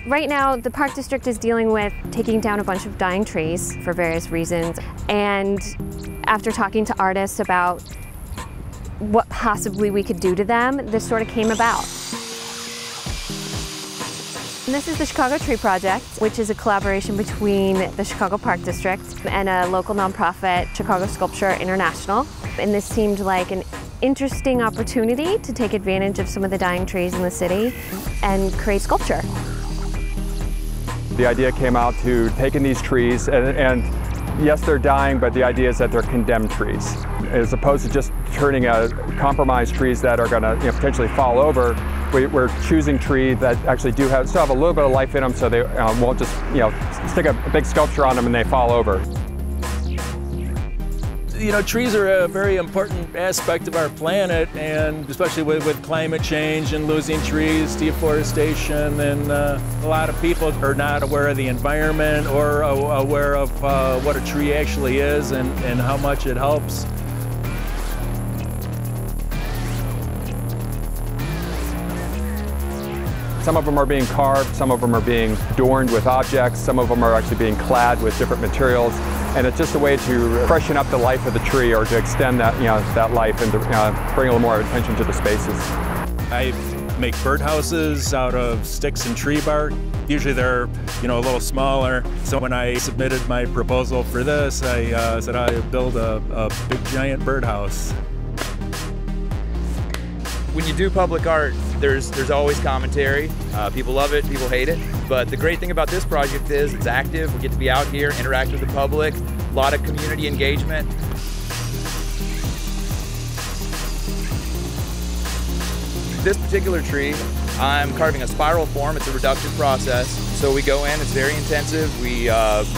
Right now, the Park District is dealing with taking down a bunch of dying trees for various reasons. And after talking to artists about what possibly we could do to them, this sort of came about. And this is the Chicago Tree Project, which is a collaboration between the Chicago Park District and a local nonprofit, Chicago Sculpture International. And this seemed like an interesting opportunity to take advantage of some of the dying trees in the city and create sculpture. The idea came out to taking these trees and yes, they're dying, but the idea is that they're condemned trees. As opposed to just turning compromised trees that are going to potentially fall over, we're choosing trees that actually still have a little bit of life in them, so they won't just stick a big sculpture on them and they fall over. Trees are a very important aspect of our planet, and especially with climate change and losing trees, deforestation, and a lot of people are not aware of the environment or aware of what a tree actually is and how much it helps. Some of them are being carved, some of them are being adorned with objects, some of them are actually being clad with different materials. And it's just a way to freshen up the life of the tree or to extend that, that life and to bring a little more attention to the spaces. I make birdhouses out of sticks and tree bark. Usually they're, a little smaller. So when I submitted my proposal for this, I said I'd build a big giant birdhouse. When you do public art, there's always commentary. People love it, people hate it. But the great thing about this project is it's active. We get to be out here, interact with the public, a lot of community engagement. This particular tree, I'm carving a spiral form. It's a reductive process. So we go in, it's very intensive. We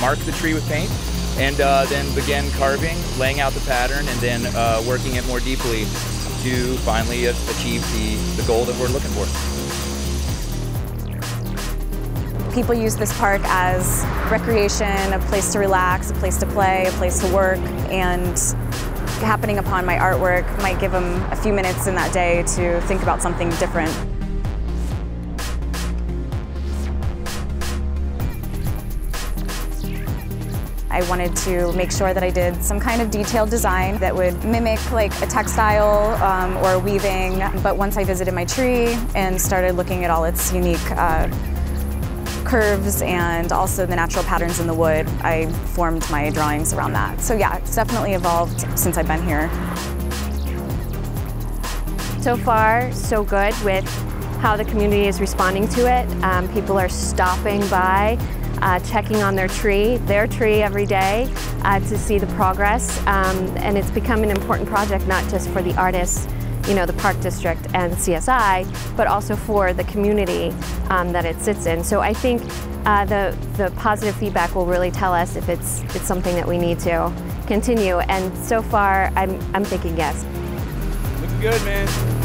mark the tree with paint and then begin carving, laying out the pattern, and then working it more deeply to finally achieve the goal that we're looking for. People use this park as recreation, a place to relax, a place to play, a place to work, and happening upon my artwork might give them a few minutes in that day to think about something different. I wanted to make sure that I did some kind of detailed design that would mimic like a textile or a weaving, but once I visited my tree and started looking at all its unique curves and also the natural patterns in the wood, I formed my drawings around that. So yeah, it's definitely evolved since I've been here. So far, so good with how the community is responding to it. People are stopping by, checking on their tree every day to see the progress. And it's become an important project not just for the artists, the Park District and CSI, but also for the community that it sits in. So I think the positive feedback will really tell us if it's something that we need to continue. And so far, I'm thinking yes. Looking good, man.